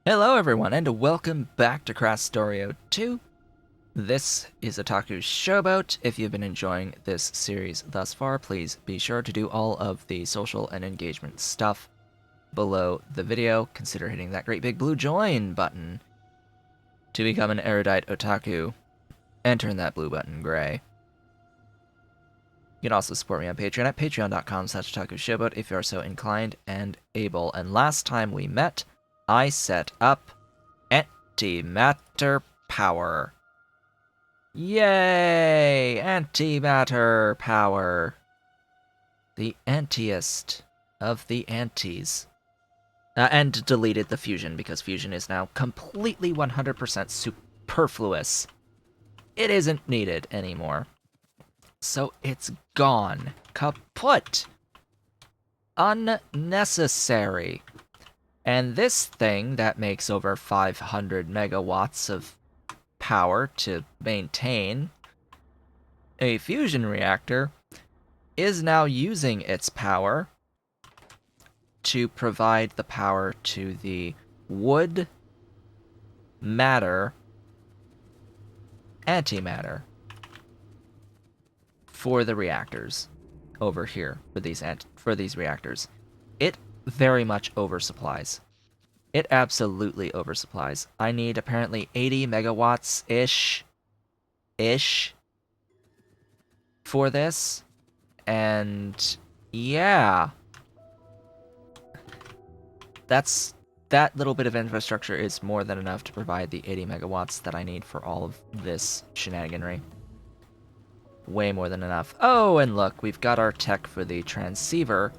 Hello everyone, and welcome back to Krastorio 2. This is Otaku's Showboat. If you've been enjoying this series thus far, please be sure to do all of the social and engagement stuff below the video. Consider hitting that great big blue join button to become an erudite otaku, and turn that blue button gray. You can also support me on Patreon at patreon.com/otakushowboat if you are so inclined and able. And last time we met, I set up antimatter power. Yay! Antimatter power. The antiest of the antis. And deleted the fusion because fusion is now completely 100% superfluous. It isn't needed anymore. So it's gone. Kaput. Unnecessary. And this thing that makes over 500 megawatts of power to maintain a fusion reactor is now using its power to provide the power to the wood matter antimatter for the reactors over here for these reactors. It very much oversupplies. It absolutely oversupplies. I need apparently 80 megawatts-ish for this. And yeah. That little bit of infrastructure is more than enough to provide the 80 megawatts that I need for all of this shenaniganry. Way more than enough. Oh, and look, we've got our tech for the transceiver.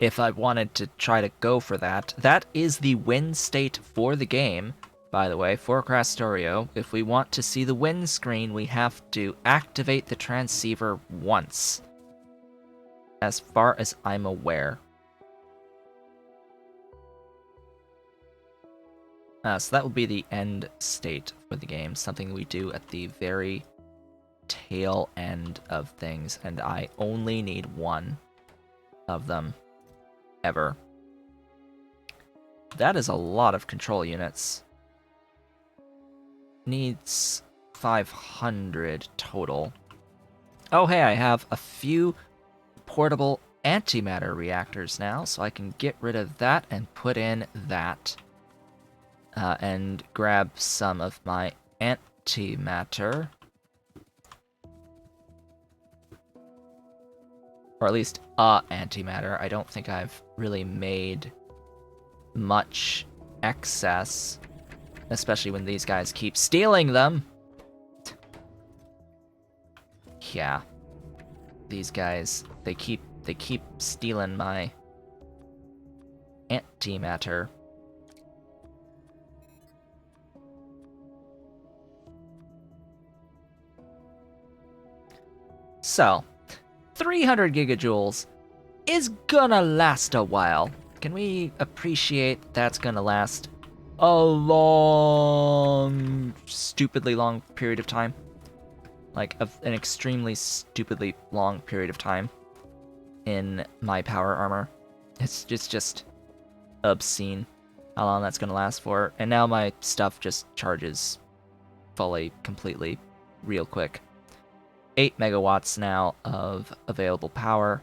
If I wanted to try to go for that. That is the win state for the game, by the way, for Krastorio. If we want to see the win screen, we have to activate the transceiver once. As far as I'm aware. So that will be the end state for the game, something we do at the very tail end of things, and I only need one of them. Ever. That is a lot of control units. Needs 500 total. Oh hey, I have a few portable antimatter reactors now, so I can get rid of that and put in that. And grab some of my antimatter. Or at least antimatter. I don't think I've really made much excess, especially when these guys keep stealing them. Yeah. These guys, they keep stealing my antimatter. So, 300 gigajoules is gonna last a while. Can we appreciate that's gonna last a long, stupidly long period of time? Like, an extremely stupidly long period of time in my power armor. It's just obscene how long that's gonna last for. And now my stuff just charges fully, completely, real quick. 8 megawatts now of available power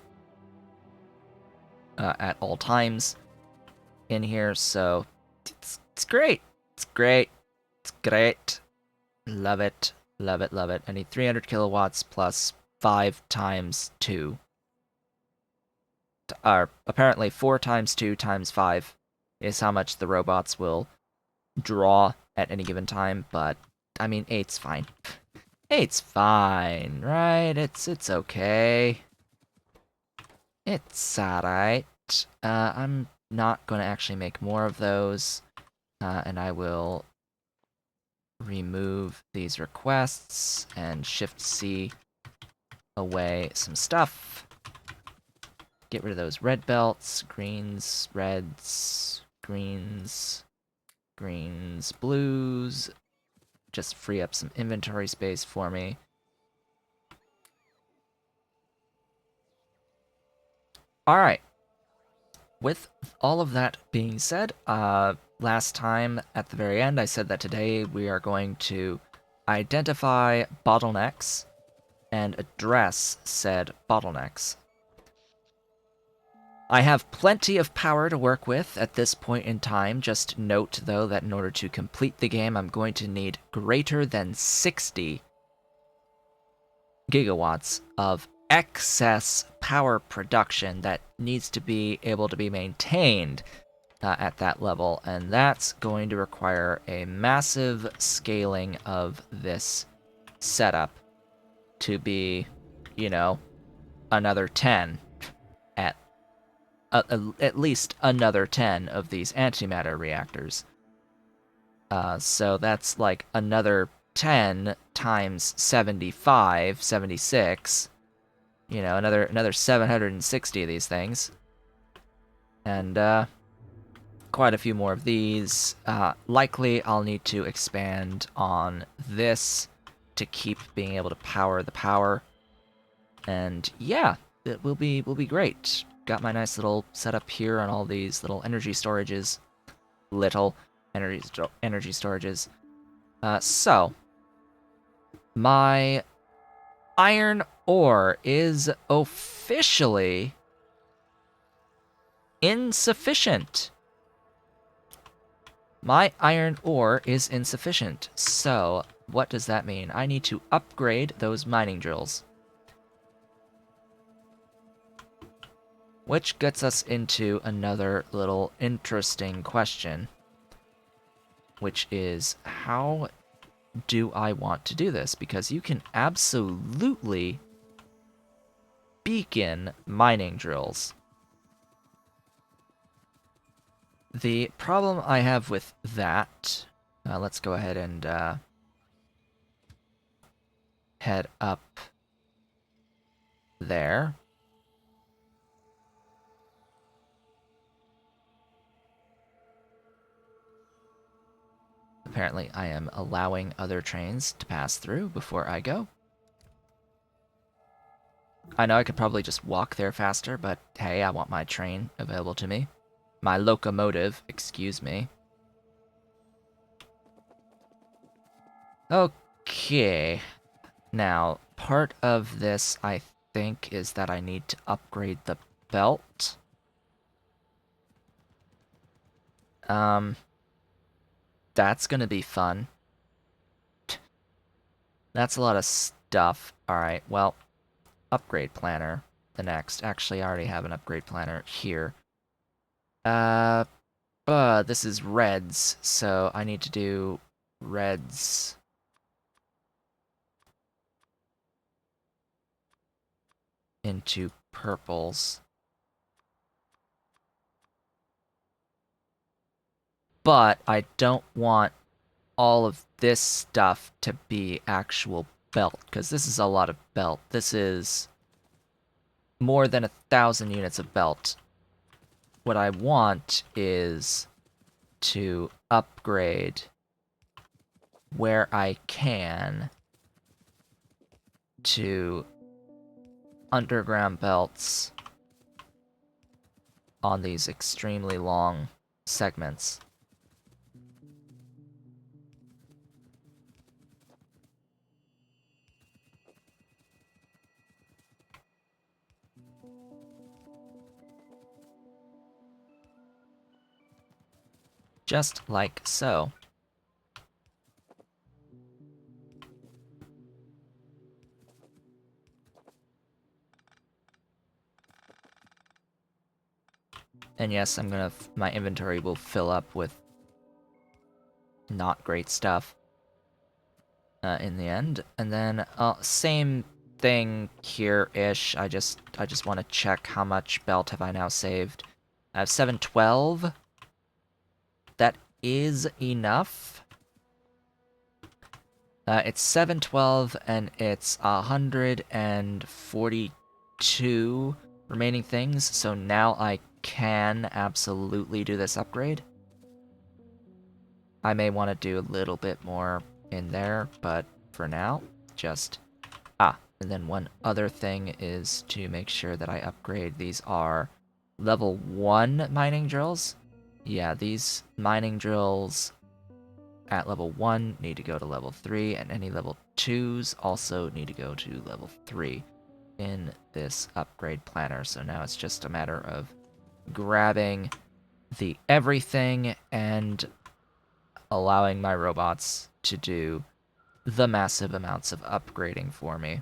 at all times in here, so it's great. It's great. It's great. Love it. Love it. Love it. I need 300 kilowatts plus 5 times 2. Apparently 4 times 2 times 5 is how much the robots will draw at any given time, but I mean 8's fine. It's fine, right? It's okay. It's alright. I'm not going to actually make more of those, and I will remove these requests and Shift-C away some stuff. Get rid of those red belts, greens, reds, greens, greens, blues. Just free up some inventory space for me. Alright. With all of that being said, last time at the very end, I said that today we are going to identify bottlenecks and address said bottlenecks. I have plenty of power to work with at this point in time. Just note, though, that in order to complete the game, I'm going to need greater than 60 gigawatts of excess power production that needs to be able to be maintained at that level, and that's going to require a massive scaling of this setup to be, you know, another 10 at least another 10 of these antimatter reactors. So that's like another 10 times 75, 76, you know, another 760 of these things. And quite a few more of these. Likely I'll need to expand on this to keep being able to power the power. And yeah, it will be great. Got my nice little setup here on all these little energy storages. Little energy storages. So, my iron ore is officially insufficient. My iron ore is insufficient. So, what does that mean? I need to upgrade those mining drills. Which gets us into another little interesting question, which is, how do I want to do this? Because you can absolutely beacon mining drills. The problem I have with that, let's go ahead and head up there. Apparently, I am allowing other trains to pass through before I go. I know I could probably just walk there faster, but hey, I want my train available to me. My locomotive, excuse me. Okay. Now, part of this, I think, is that I need to upgrade the belt. That's gonna be fun. That's a lot of stuff. Alright, well, upgrade planner. The next. Actually, I already have an upgrade planner here. But this is reds, so I need to do reds. Into purples. But I don't want all of this stuff to be actual belt, because this is a lot of belt. This is more than 1,000 units of belt. What I want is to upgrade where I can to underground belts on these extremely long segments. Just like so. And yes, my inventory will fill up with not great stuff in the end. And then same thing here-ish. I just want to check how much belt have I now saved. I have 712. That is enough. It's 712 and it's 142 remaining things, so now I can absolutely do this upgrade. I may want to do a little bit more in there, but for now, just... and then one other thing is to make sure that I upgrade. These are level 1 mining drills. Yeah, these mining drills at level 1 need to go to level 3, and any level 2s also need to go to level 3 in this upgrade planner. So now it's just a matter of grabbing the everything and allowing my robots to do the massive amounts of upgrading for me.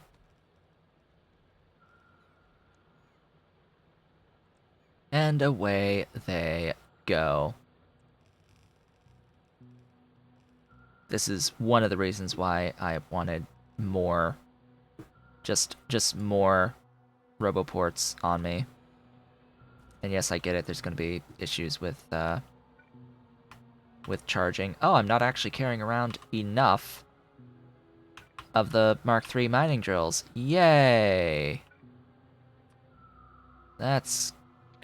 And away they go. This is one of the reasons why I wanted more, just more roboports on me. And yes, I get it, there's going to be issues with charging. Oh, I'm not actually carrying around enough of the Mark III mining drills. Yay! That's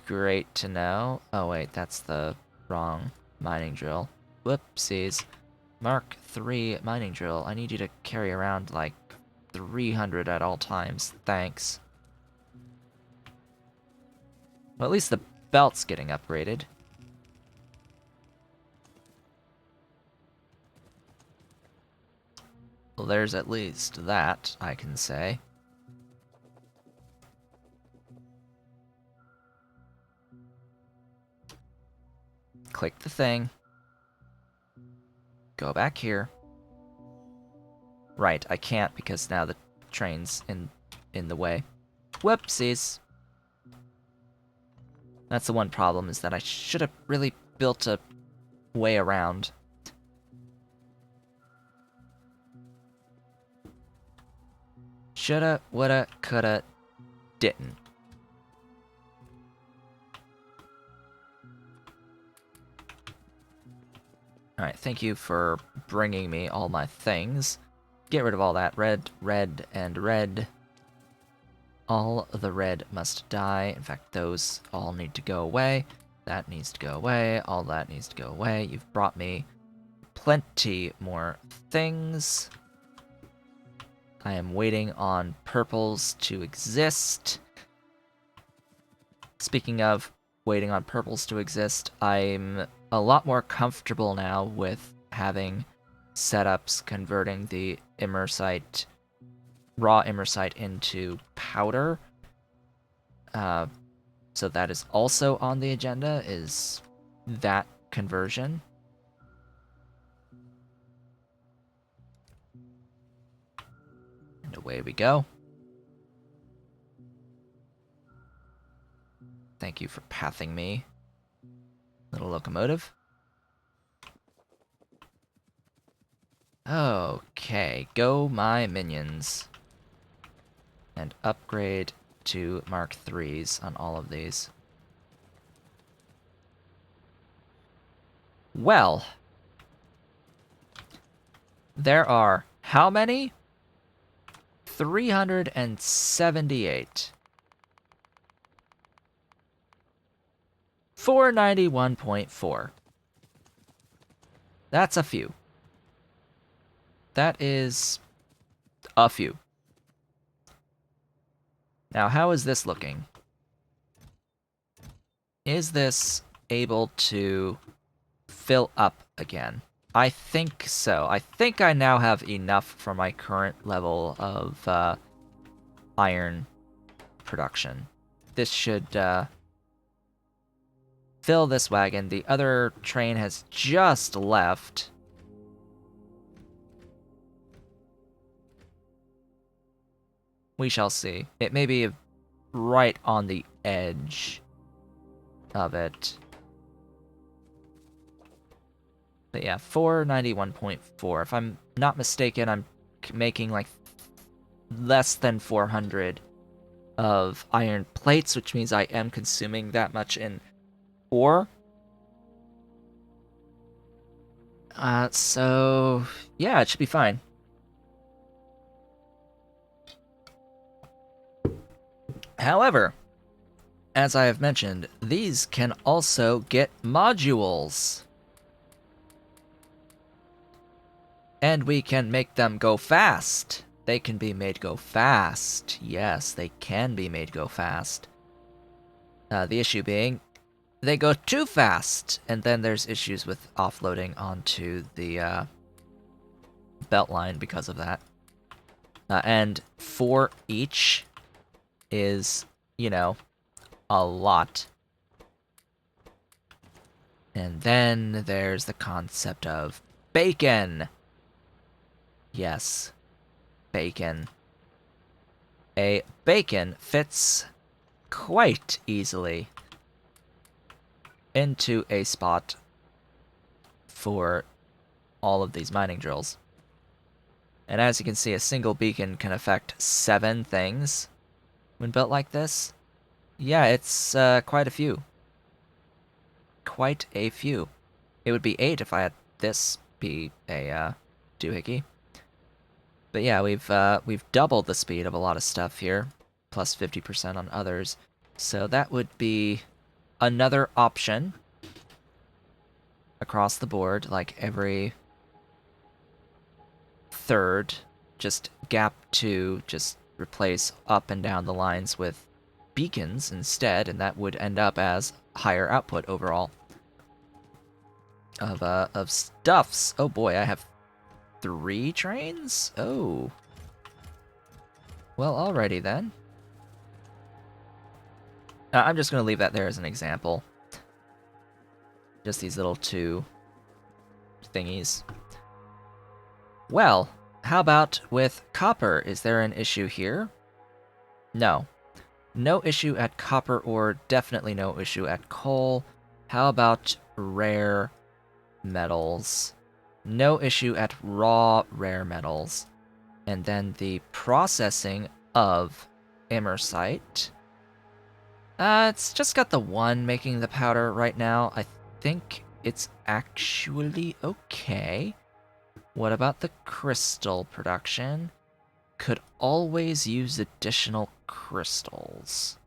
great to know. Oh wait, that's the wrong mining drill. Whoopsies. Mark III mining drill. I need you to carry around like 300 at all times. Thanks. Well, at least the belt's getting upgraded. Well, there's at least that, I can say. Click the thing. Go back here. Right, I can't because now the train's in the way. Whoopsies. That's the one problem, is that I should have really built a way around. Shoulda, woulda, coulda, didn't. Alright, thank you for bringing me all my things. Get rid of all that red, red, and red. All the red must die. In fact, those all need to go away. That needs to go away. All that needs to go away. You've brought me plenty more things. I am waiting on purples to exist. Speaking of waiting on purples to exist, I'm a lot more comfortable now with having setups converting the immersite, raw immersite into powder. So that is also on the agenda, is that conversion. And away we go. Thank you for pathing me, little locomotive. Okay, go my minions. And upgrade to Mark IIIs on all of these. Well, there are how many? 378. 491.4. That's a few. That is a few. Now, how is this looking? Is this able to fill up again? I think so. I think I now have enough for my current level of iron production. This should fill this wagon. The other train has just left. We shall see. It may be right on the edge of it. But yeah, 491.4. If I'm not mistaken, I'm making like less than 400 of iron plates, which means I am consuming that much in ore. So yeah, it should be fine. However, as I have mentioned, these can also get modules. And we can make them go fast. They can be made go fast. Yes, they can be made go fast. The issue being, they go too fast, and then there's issues with offloading onto the belt line because of that. And 4 each is, you know, a lot. And then there's the concept of bacon. Yes, bacon. A bacon fits quite easily into a spot for all of these mining drills. And as you can see, a single beacon can affect 7 things when built like this. Yeah, it's quite a few. Quite a few. It would be 8 if I had this be a doohickey. But yeah, we've doubled the speed of a lot of stuff here, plus 50% on others. So that would be another option across the board, like every third, just gap 2, just replace up and down the lines with beacons instead, and that would end up as higher output overall of stuffs. Oh boy, I have 3 trains? Oh. Well, alrighty then. I'm just going to leave that there as an example. Just these little 2 thingies. Well, how about with copper? Is there an issue here? No. No issue at copper ore, definitely no issue at coal. How about rare metals? No issue at raw rare metals. And then the processing of imersite. It's just got the 1 making the powder right now. I think it's actually okay. What about the crystal production? Could always use additional crystals.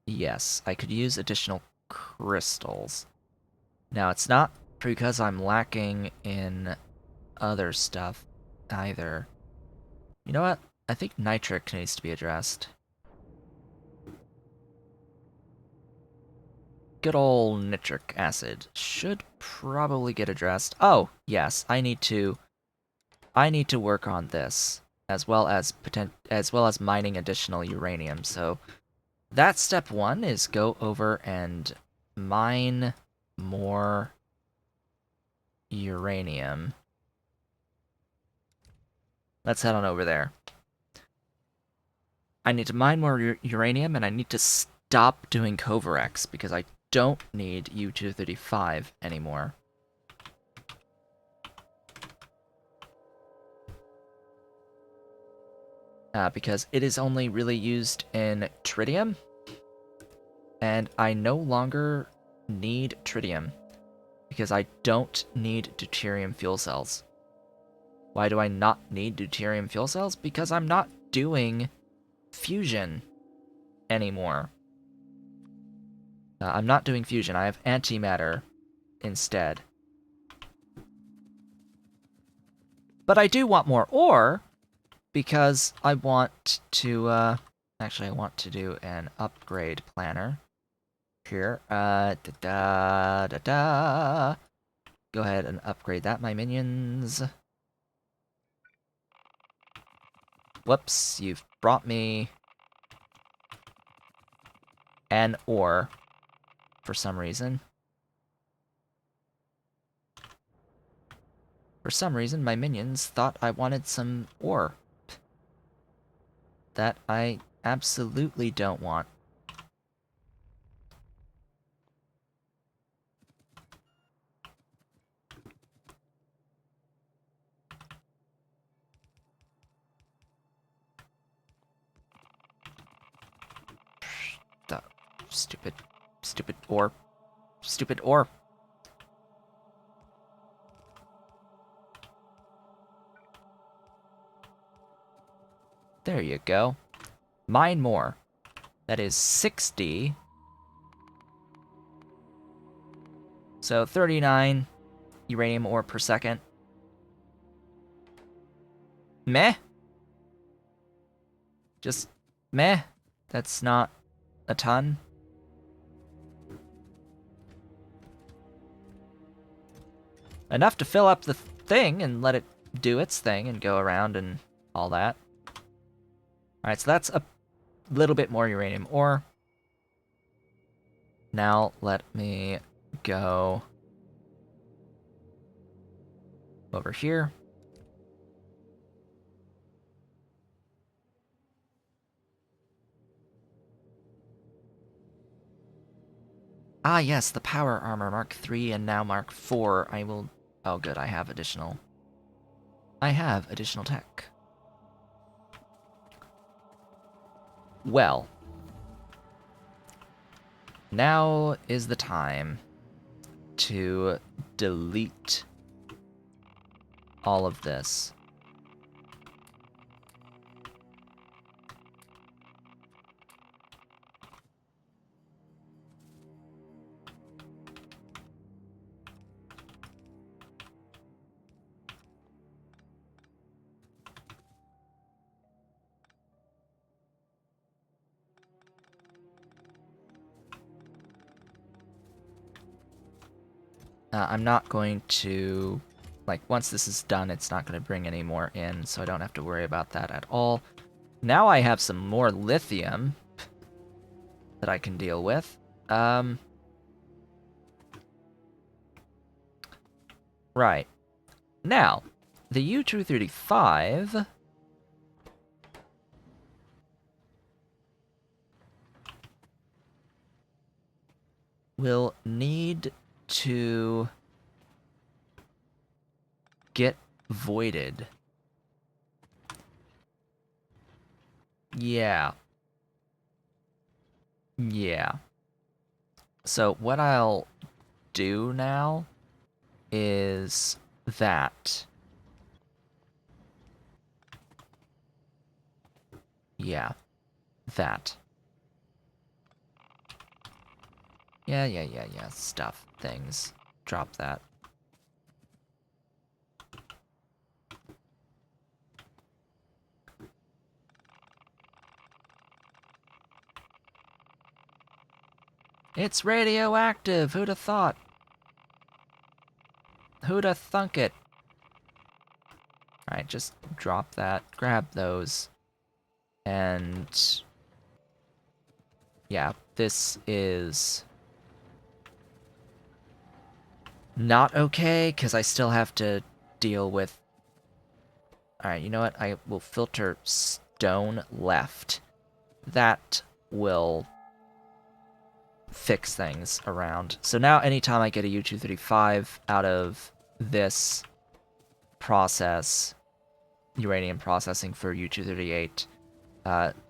Yes, I could use additional crystals. Now, it's not because I'm lacking in other stuff either. You know what? I think nitric needs to be addressed. Good old nitric acid should probably get addressed. Oh, yes, I need to work on this as well as mining additional uranium. So that's step 1 is go over and mine more uranium. Let's head on over there. I need to mine more uranium, and I need to stop doing Covarex because I don't need U-235 anymore. Because it is only really used in tritium, and I no longer need tritium because I don't need deuterium fuel cells. Why do I not need deuterium fuel cells? Because I'm not doing fusion anymore. I'm not doing fusion. I have antimatter instead. But I do want more ore because I want to, actually I want to do an upgrade planner here. Go ahead and upgrade that, my minions. Whoops, you've brought me an ore for some reason. For some reason, my minions thought I wanted some ore. That I absolutely don't want. Stupid ore. Stupid ore. There you go. Mine more. That is 60. So 39 uranium ore per second. Meh. Just Meh. That's not a ton. Enough to fill up the thing and let it do its thing and go around and all that. Alright, so that's a little bit more uranium ore. Now let me go over here. Ah, yes, the power armor Mark 3 and now Mark 4. I will... Oh, good, I have additional tech. Well, now is the time to delete all of this. I'm not going to, like, once this is done, it's not going to bring any more in, so I don't have to worry about that at all. Now I have some more lithium that I can deal with. Right. Now, the U-235 will need to get voided. Yeah. Yeah. So what I'll do now is that. Yeah. That. Yeah. Stuff. Things. Drop that. It's radioactive! Who'da thought? Who'da thunk it? Alright, just drop that. Grab those. And... yeah, this is... not okay, because I still have to deal with... Alright, you know what? I will filter stone left. That will fix things around. So now anytime I get a U-235 out of this process, uranium processing for U-238,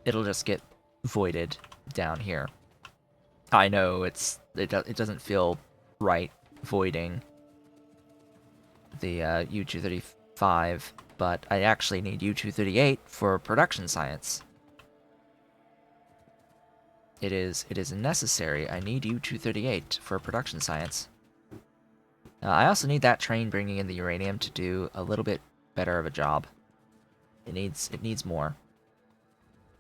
it'll just get voided down here. I know it doesn't feel right voiding the U-235, but I actually need U-238 for production science. It is necessary. I need U-238 for production science. I also need that train bringing in the uranium to do a little bit better of a job. It needs more.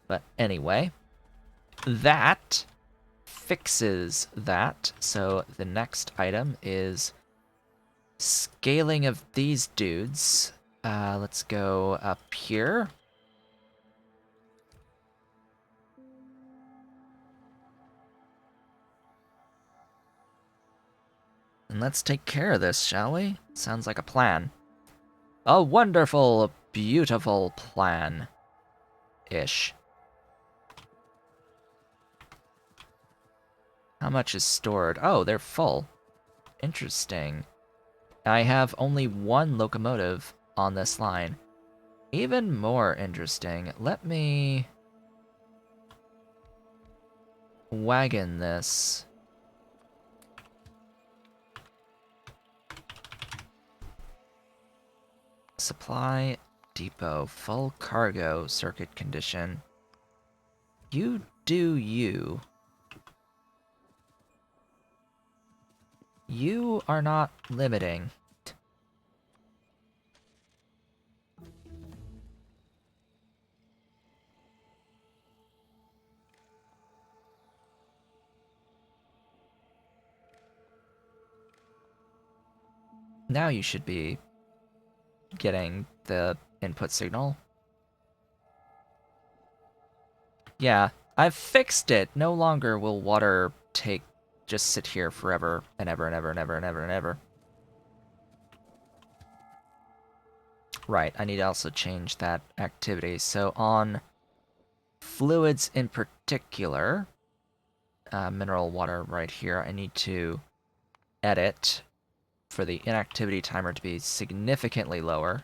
But anyway, that fixes that. So the next item is scaling of these dudes. Let's go up here. And let's take care of this, shall we? Sounds like a plan. A wonderful, beautiful plan. Ish. How much is stored? Oh, they're full. Interesting. I have only one locomotive on this line. Even more interesting. Let me wagon this. Supply depot, full cargo, circuit condition. You do you. You are not limiting. now you should be getting the input signal. Yeah, I've fixed it. No longer will water just sit here forever and ever and ever and ever and ever and ever. Right, I need to also change that activity. So on fluids in particular, mineral water right here, I need to edit for the inactivity timer to be significantly lower.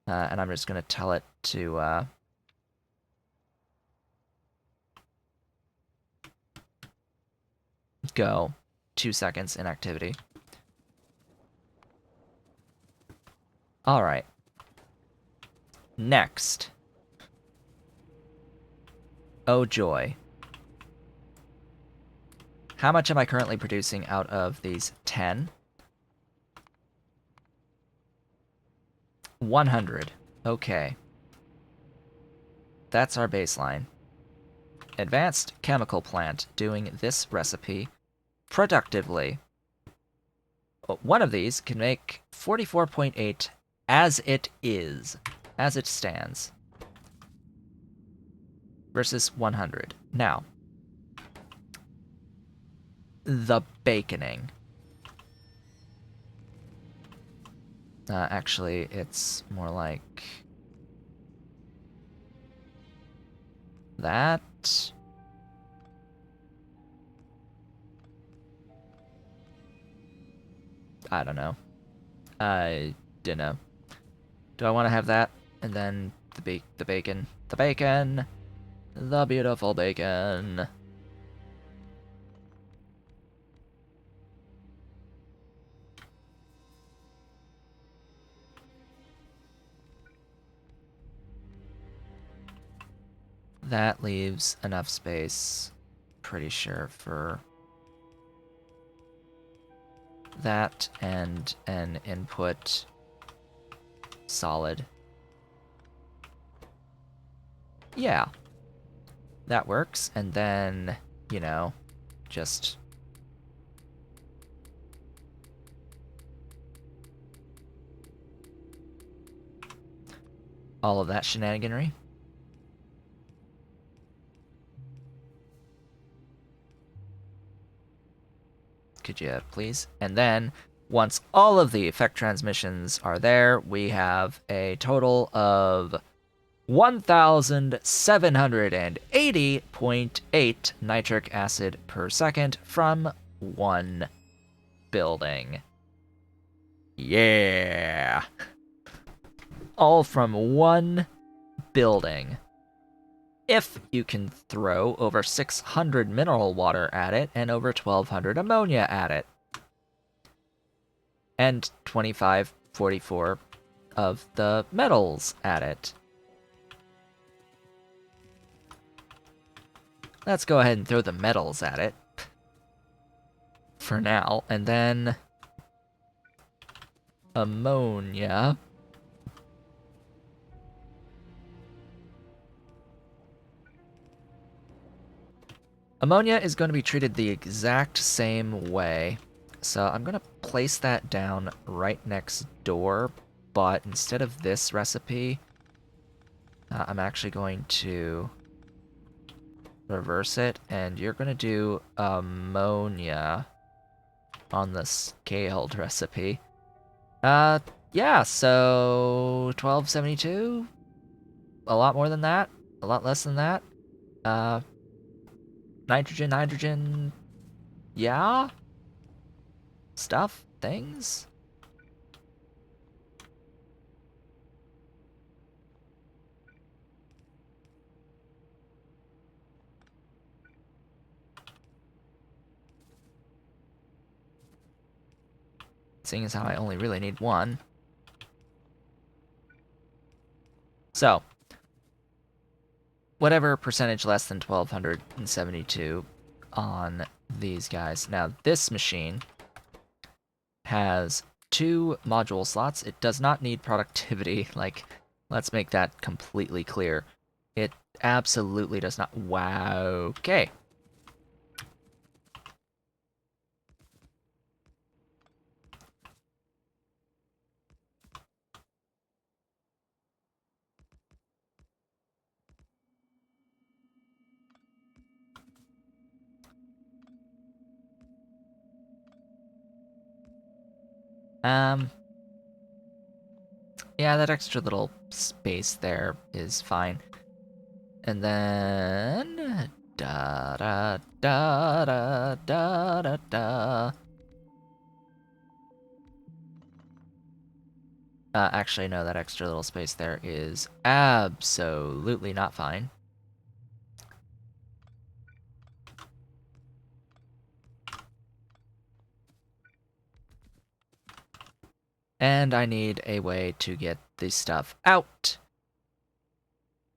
And I'm just going to tell it to go 2 seconds inactivity. All right. Next. Oh joy. How much am I currently producing out of these 10? 100. Okay. That's our baseline. Advanced chemical plant doing this recipe productively. One of these can make 44.8 as it is, as it stands, versus 100. Now, the baconing. Actually, it's more like that. I don't know. I don't know. Do I want to have that? And then the bacon. The bacon! The beautiful bacon! That leaves enough space, pretty sure, for that and an input solid. Yeah. That works, and then, you know, just all of that shenaniganry. Could you please? And then, once all of the effect transmissions are there, we have a total of 1,780.8 nitric acid per second from one building. Yeah! All from one building. If you can throw over 600 mineral water at it and over 1,200 ammonia at it. And 2544 of the metals at it. Let's go ahead and throw the metals at it. For now. And then ammonia. Ammonia is going to be treated the exact same way. So I'm going to place that down right next door. But instead of this recipe, I'm actually going to reverse it, and you're gonna do ammonia on the scaled recipe. Yeah, so 1272, a lot more than that, a lot less than that. Nitrogen, yeah, stuff, things. Seeing as how I only really need one. So, whatever percentage less than 1272 on these guys. Now, this machine has 2 module slots. It does not need productivity. Like, let's make that completely clear. It absolutely does not. Wow. Okay. Yeah, that extra little space there is fine. And then da da da da da da da. Actually, no, that extra little space there is absolutely not fine. And I need a way to get the stuff out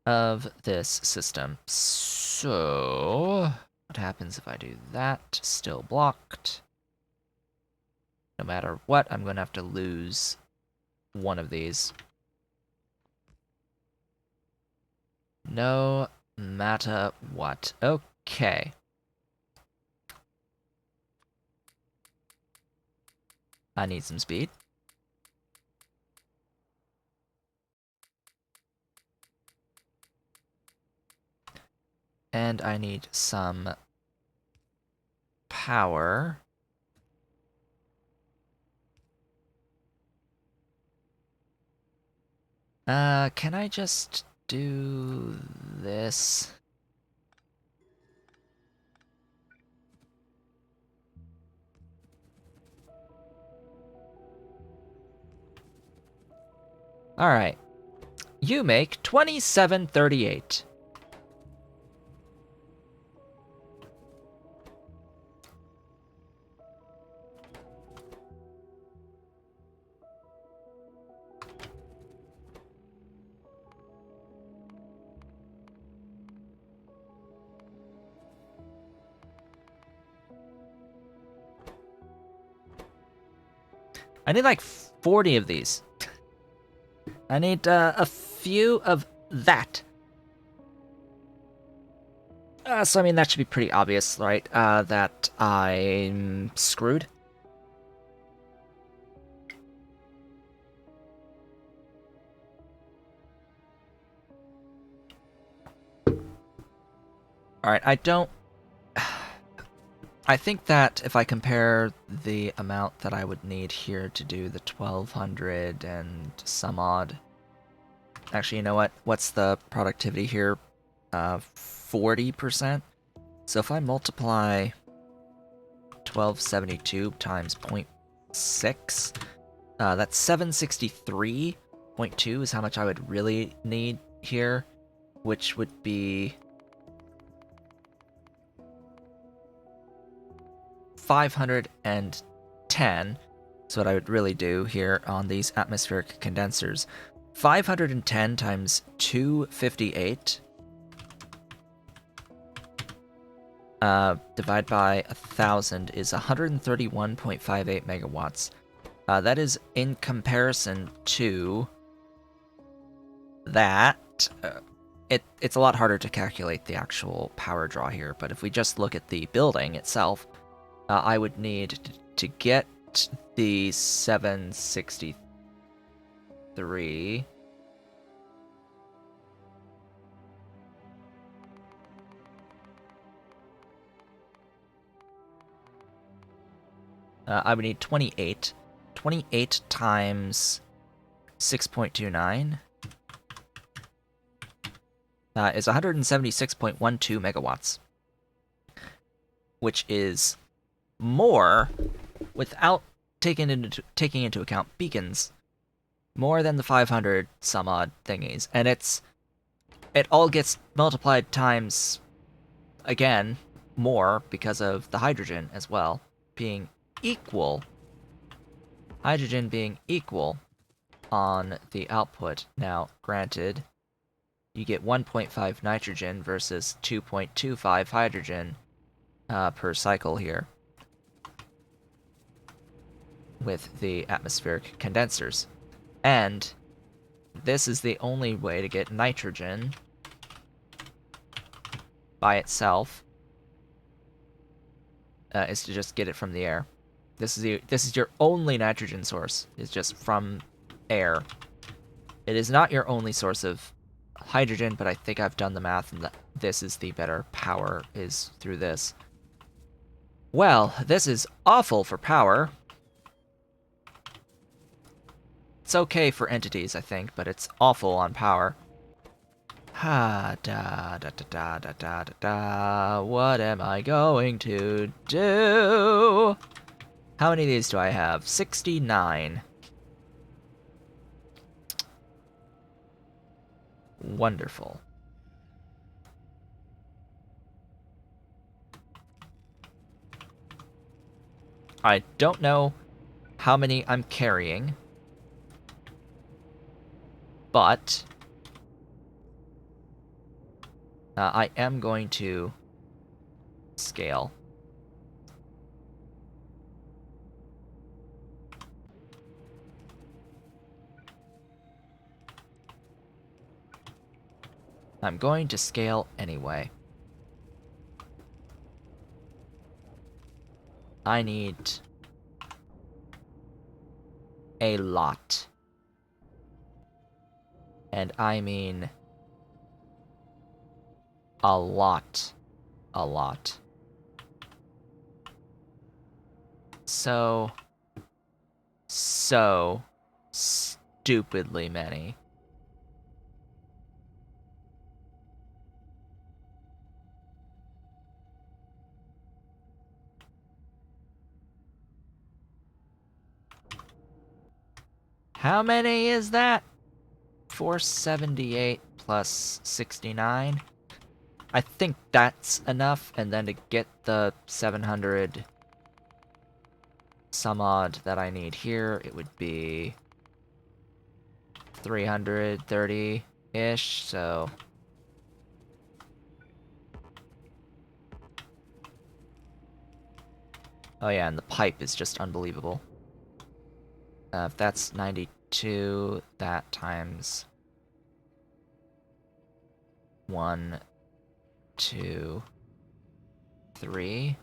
of this system. So, what happens if I do that? Still blocked. No matter what, I'm going to have to lose one of these. No matter what. Okay. I need some speed. And I need some power. Can I just do this? Alright. You make 2738. I need like 40 of these. I need a few of that. So I mean, that should be pretty obvious, right? That I'm screwed. Alright, I don't... I think that if I compare the amount that I would need here to do the 1200 and some odd... Actually, you know what? What's the productivity here? 40%? So if I multiply 1272 times 0.6, that's 763.2 is how much I would really need here, which would be 510. So what I would really do here on these atmospheric condensers, 510 times 258 divide by 1,000 is 131.58 megawatts. That is in comparison to that. It's a lot harder to calculate the actual power draw here, but if we just look at the building itself, I would need to get the 763. I would need 28. 28 times 6.29 is 176.12 megawatts, which is more without taking into account beacons, more than the 500 some odd thingies, and it all gets multiplied times again more because of the hydrogen as well being equal. Hydrogen being equal on the output. Now, granted, you get 1.5 nitrogen versus 2.25 hydrogen per cycle here with the atmospheric condensers. And this is the only way to get nitrogen by itself, is to just get it from the air. This is your only nitrogen source, is just from air. It is not your only source of hydrogen, but I think I've done the math and this is the better power, is through this. Well, this is awful for power. It's okay for entities, I think, but it's awful on power. Ha da da da da da da da da. What am I going to do? How many of these do I have? 69. Wonderful. I don't know how many I'm carrying, but I am going to scale. I'm going to scale anyway. I need a lot. And I mean a lot. A lot. So stupidly many. How many is that? 478 plus 69. I think that's enough, and then to get the 700 some odd that I need here, it would be 330-ish, so... Oh yeah, and the pipe is just unbelievable. If that's 92, that times 1, 2, 3.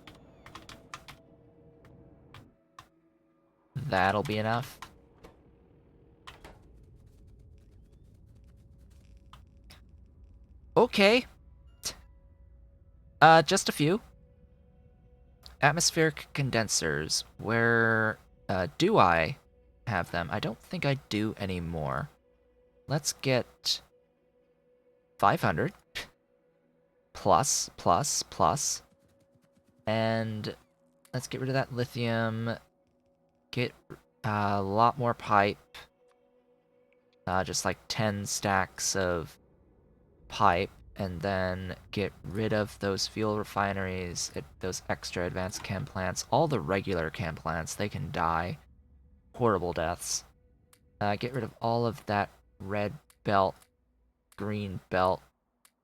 That'll be enough. Okay. Just a few. Atmospheric condensers. Where do I have them? I don't think I do anymore. Let's get 500. Plus. And let's get rid of that lithium. Get a lot more pipe. Just like 10 stacks of pipe. And then get rid of those fuel refineries, those extra advanced chem plants. All the regular chem plants, they can die. Horrible deaths. Get rid of all of that red belt, green belt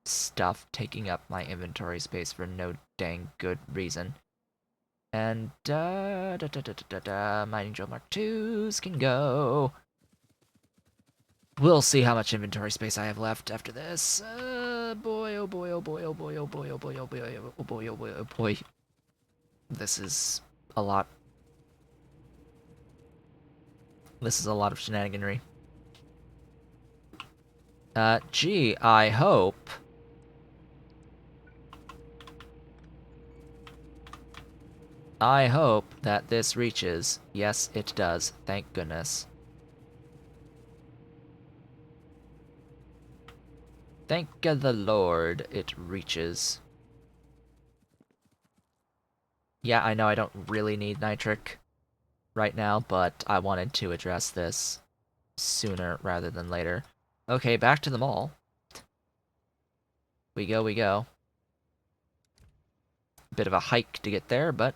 stuff taking up my inventory space for no dang good reason. And mining drill Mark IIs can go. We'll see how much inventory space I have left after this. Boy, oh boy, oh boy, oh boy, oh boy, oh boy, oh boy, oh boy, oh boy, oh boy. This is a lot. This is a lot of shenaniganry. Gee, I hope... I hope that this reaches. Yes, it does. Thank goodness. Thank the Lord it reaches. Yeah, I know I don't really need nitric right now, but I wanted to address this sooner rather than later. Okay, back to the mall. We go. Bit of a hike to get there, but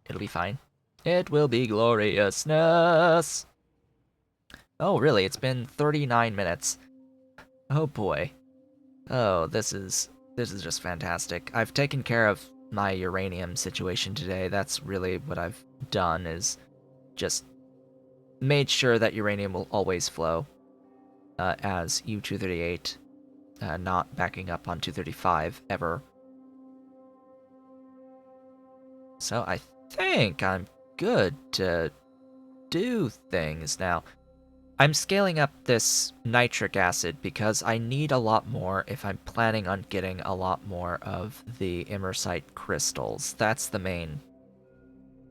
it'll be fine. It will be gloriousness! Oh, really? It's been 39 minutes. Oh boy. Oh, this is just fantastic. I've taken care of my uranium situation today. That's really what I've done, is just made sure that uranium will always flow as U-238, not backing up on 235 ever. So I think I'm good to do things now. I'm scaling up this nitric acid because I need a lot more if I'm planning on getting a lot more of the immersite crystals. That's the main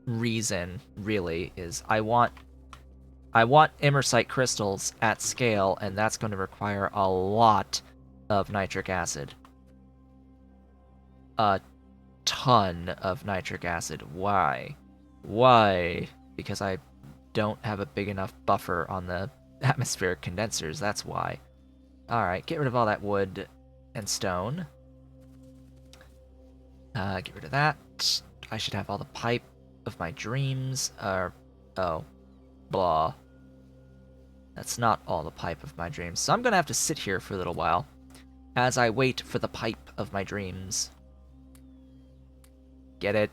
reason, really, is I want I want imersite crystals at scale, and that's going to require a lot of nitric acid. A ton of nitric acid. Why? Why? Because I don't have a big enough buffer on the atmospheric condensers, that's why. Alright, get rid of all that wood and stone. Get rid of that. I should have all the pipe of my dreams. Oh. Blah. That's not all the pipe of my dreams. So I'm gonna have to sit here for a little while as I wait for the pipe of my dreams. Get it?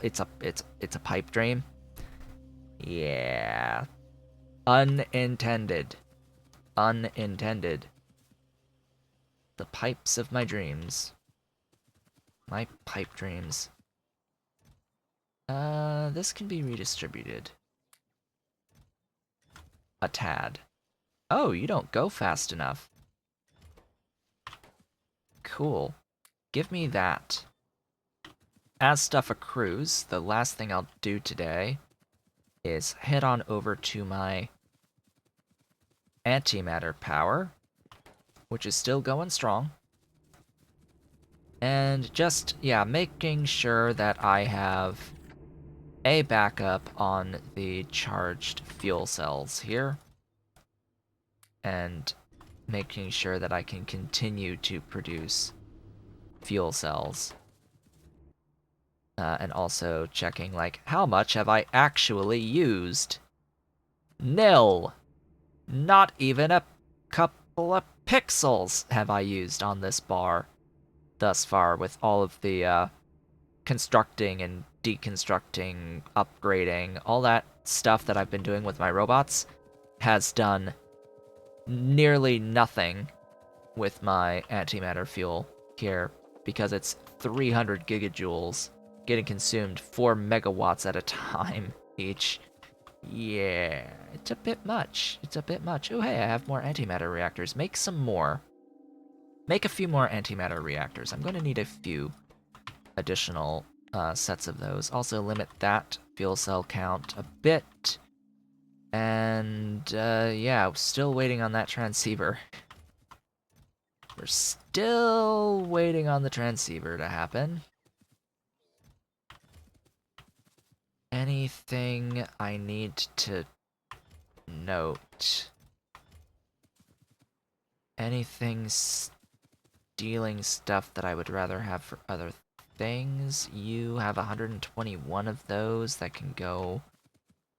It's a pipe dream. Yeah. Unintended. Unintended. The pipes of my dreams. My pipe dreams. This can be redistributed. A tad. Oh, you don't go fast enough. Cool. Give me that. As stuff accrues, the last thing I'll do today is head on over to my antimatter power, which is still going strong. And just, yeah, making sure that I have a backup on the charged fuel cells here. And making sure that I can continue to produce fuel cells. And also checking, like, how much have I actually used? Nil! Not even a couple of pixels have I used on this bar thus far, with all of the constructing and deconstructing, upgrading, all that stuff that I've been doing with my robots has done nearly nothing with my antimatter fuel here, because it's 300 gigajoules getting consumed 4 megawatts at a time each. Yeah, it's a bit much. It's a bit much. Oh, hey, I have more antimatter reactors. Make some more. Make a few more antimatter reactors. I'm going to need a few additional sets of those. Also limit that fuel cell count a bit. And, yeah, still waiting on that transceiver. We're still waiting on the transceiver to happen. Anything I need to note? Anything stealing stuff that I would rather have for other things? You have 121 of those that can go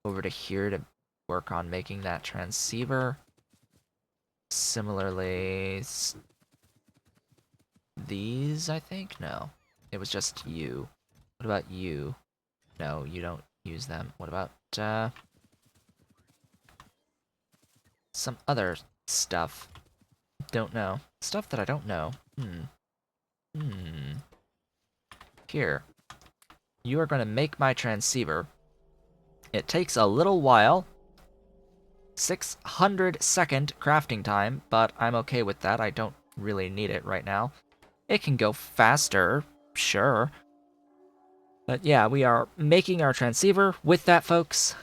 over to here to work on making that transceiver. Similarly, these, I think? No. It was just you. What about you? No, you don't use them. What about, some other stuff? Don't know. Stuff that I don't know. Here. You are going to make my transceiver. It takes a little while. 600-second crafting time, but I'm okay with that. I don't really need it right now. It can go faster, sure. But yeah, we are making our transceiver. With that, folks,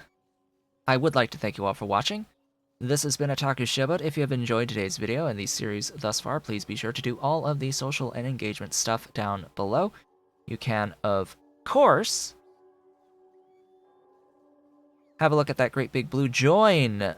I would like to thank you all for watching. This has been Otaku Showboat. If you have enjoyed today's video and the series thus far, please be sure to do all of the social and engagement stuff down below. You can, of course, have a look at that great big blue join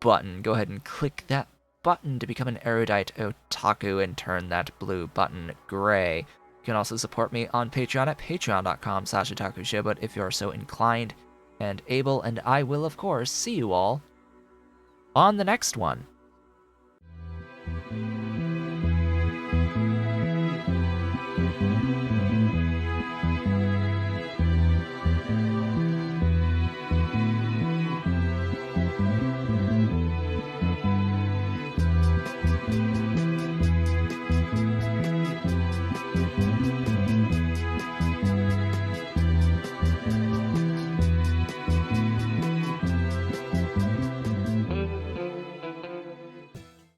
button. Go ahead and click that button to become an erudite otaku and turn that blue button gray. You can also support me on Patreon at patreon.com/otakushowboat if you are so inclined and able, and I will, of course, see you all on the next one.